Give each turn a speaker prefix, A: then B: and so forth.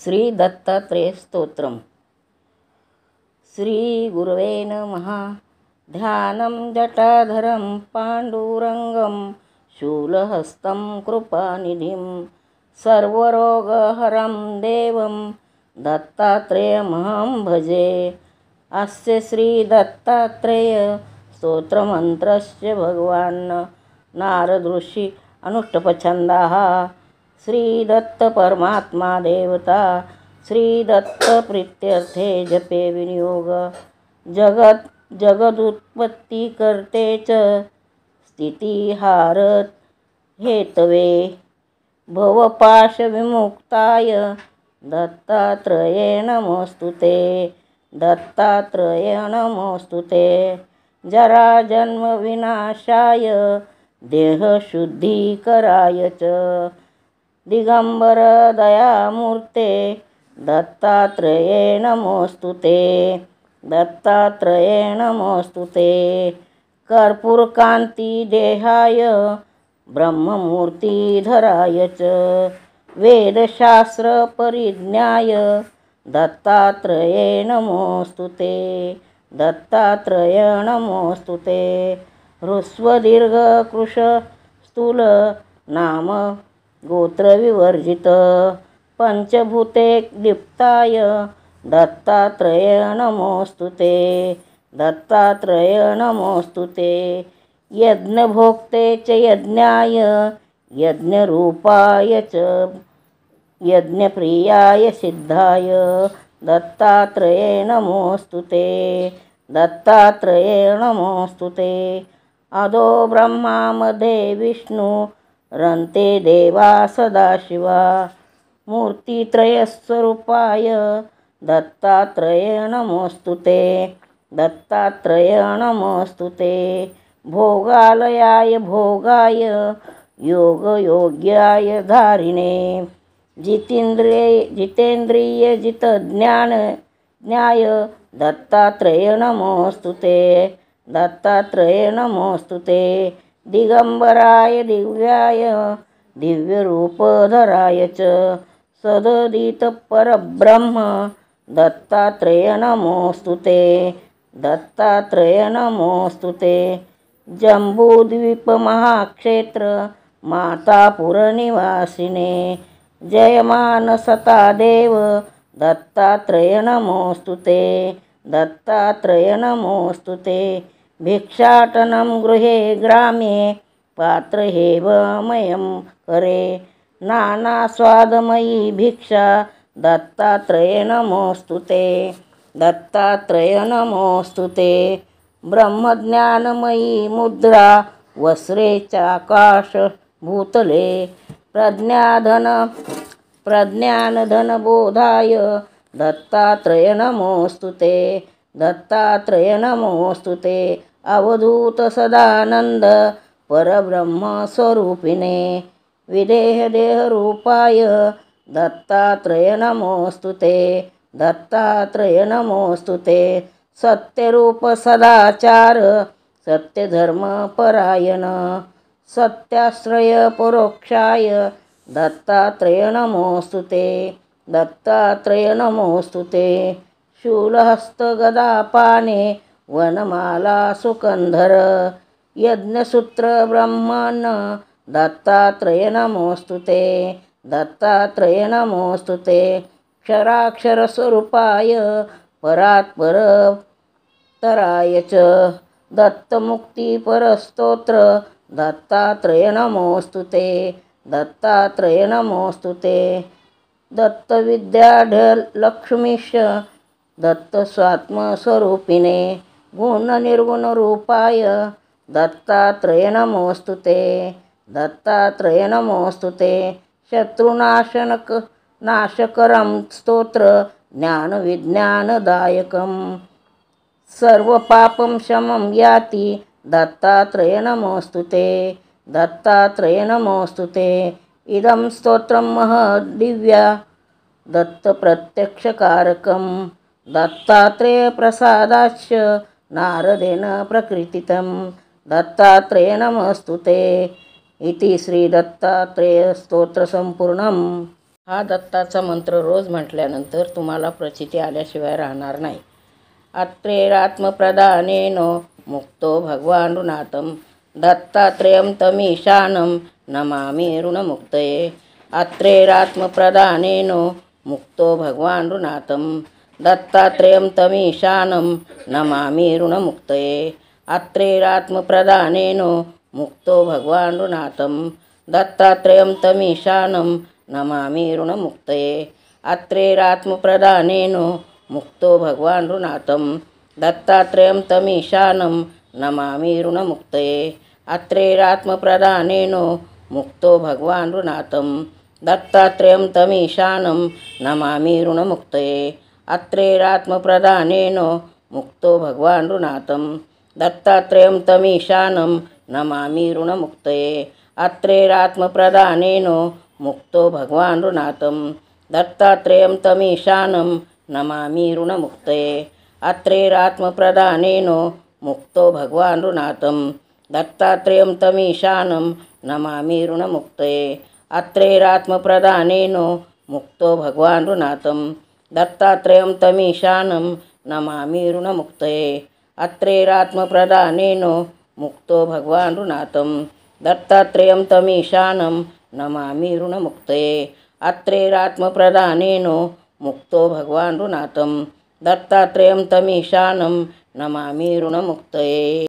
A: श्री दत्तात्रेय स्तोत्रम. श्री गुरवे नमः. ध्यानं जटाधरं पाण्डुरङ्गं शूलहस्तं कृपानिधिं सर्वरोगहरं देवं दत्तात्रेयमहं भजे. अस्य श्री दत्तात्रेय स्तोत्रमन्त्रस्य भगवान् नारद ऋषि अनुष्टपछन्दाः. श्री दत्त परमात्मा देवता. श्री दत्त प्रीत्यर्थे जपे विनियोग. जगदुत्पत्ति करते च स्थितिहारत हेतवे. भवपाश विमुक्ताय दत्तात्रेये नमोस्तुते. दत्तात्रेय नमोस्तुते. जरा जन्म विनाशाय देहशुद्धीकराय च दिगंबर दयामूर्ते दत्तात्रेये नमोस्तुते. दत्तात्रेये नमोस्तुते. कर्पूरकांती देहाय ब्रह्ममूर्तिधराय च वेदशास्त्र परिज्ञाय दत्तात्रेये नमोस्तुते. दत्तात्रेय नमोस्तुते. ह्रस्वदीर्घ कृश स्थूल नाम गोत्रविवर्जित पंचभूते दीप्ताय दत्तात्रेय नमोस्तुते. दत्तात्रेय नमोस्तुते. यज्ञभोक्ते च यज्ञाय यज्ञरूपाय च यज्ञप्रियाय सिद्धाय दत्तात्रेये नमोस्तुते. दत्तात्रेये नमोस्तुते. अधो ब्रह्मा मध्ये विष्णु रन्ते देवा सदाशिवा मूर्तित्रयस्वरूपाय दत्तात्रेय नमोस्तुते. दत्तात्रेय नमोस्तुते. भोगालयाय भोगाय योगयोग्याय धारिणे जितेन्द्रिय जितज्ञाय दत्तात्रेय नमोस्तुते. दत्तात्रेय नमोस्तुते. दिगंबराय दिव्याय दिव्यरूपधराय च सदोदित परब्रह्म दत्तात्रेय नमोस्तुते. दत्तात्रेय नमोस्तुते. जम्बूद्वीप महाक्षेत्र मातापुर निवासिने जयमान सता देव दत्तात्रेय नमोस्तुते. दत्तात्रेय नमोस्तुते. भिक्षाटनं गृहे ग्रामे पात्रहेवमयं करे नानास्वादमयी भिक्षा दत्तात्रेय नमोस्तुते. दत्तात्रेय नमोस्तुते. ब्रह्मज्ञानमयी मुद्रा वस्त्रे चाकाश भूतले प्रज्ञानधनबोधाय दत्तात्रेय नमोस्तुते. दत्तात्रेय नमोस्तुते. अवधूत सदानंद परब्रह्म स्वरूपिणे विदेह देहरूपाय दत्तात्रेय नमोस्तुते. दत्तात्रेय नमोस्तुते. सत्यरूप सदाचार सत्यधर्म परायण सत्याश्रय परोक्षाय दत्तात्रेय नमोस्तुते. दत्तात्रेय नमोस्तुते. शूलहस्त गदापाने वनमाला सुकंधर यज्ञसूत्र ब्रह्मन् दत्तात्रेय नमोस्तुते. दत्तात्रेय नमोस्तुते. क्षराक्षर स्वरूपाय परात्पर तराय च दत्तमुक्तिपरस्तोत्र दत्तात्रेय नमोस्तुते. दत्तात्रेय नमोस्तुते. दत्तविद्याढ्यलक्ष्मीश दत्तस्वात्मस्वरूपिणे गुणनिर्गुणरूपाय दत्तात्रेय नमोस्तुते. दत्तात्रेय नमोस्तुते. शत्रुनाशकरं स्तोत्र ज्ञानविज्ञानदायकं सर्वपापं शमं याति दत्तात्रेय नमोस्तुते. दत्तात्रेय नमोस्तुते. इदं स्तोत्रं महद्दिव्या दत्तप्रत्यक्षकारकं दत्तात्रेयप्रसादाच्च नारदेन प्रकीर्तितं दत्तात्रेय नमोस्तुते. इति श्री दत्तात्रेय स्तोत्र संपूर्णम्. हा दत्ताचा मंत्र रोज म्हटल्यानंतर तुम्हाला प्रचिती आल्याशिवाय राहणार नाही. अत्रेरात्मप्रदानेन मुक्तो भगवानृनाथं दत्तात्रेयं तमीशानं नमामि ऋणमुक्तये. अत्रेरात्मप्रदानेन मुक्तो भगवानृनाथं दत्तात्रेयं तमीशानं नमामि ऋणमुक्तये. अत्रेरात्मप्रदानेन मुक्तो भगवानृनाथं दत्तात्रेयं तमीशानं नमामि ऋणमुक्तये. अत्रेरात्मप्रदानेन मुक्तो भगवानृनाथं दत्तात्रेयं तमीशानं नमामि ऋणमुक्तये. अत्रेरात्मप्रदानेन मुक्तो भगवानृनाथं दत्तात्रेयं तमीशानं नमामि ऋणमुक्तये. अत्रेरात्मप्रदानेन मुक्तो भगवानृनाथं दत्तात्रेयं तमीशानं नमामि ऋणमुक्तये. अत्रेरात्मप्रदानेन मुक्तो भगवानृनाथं दत्तात्रेयं तमीशानं नमामि ऋणमुक्तये. अत्रेरात्मप्रदानेन मुक्तो भगवानृनाथं दत्तात्रेयं तमीशानं नमामि ऋणमुक्तये. अत्रेरात्मप्रदानेन मुक्तो भगवानृनाथं दत्तात्रेयं तमीशानं नमामि ऋणमुक्तये. अत्रेरात्मप्रदानेन मुक्तो भगवानृनाथं दत्तात्रेयं तमीशानं नमामि ऋणमुक्तये. अत्रेरात्मप्रदानेन मुक्तो भगवानृनाथं दत्तात्रेयं तमीशानं नमामि ऋणमुक्तये.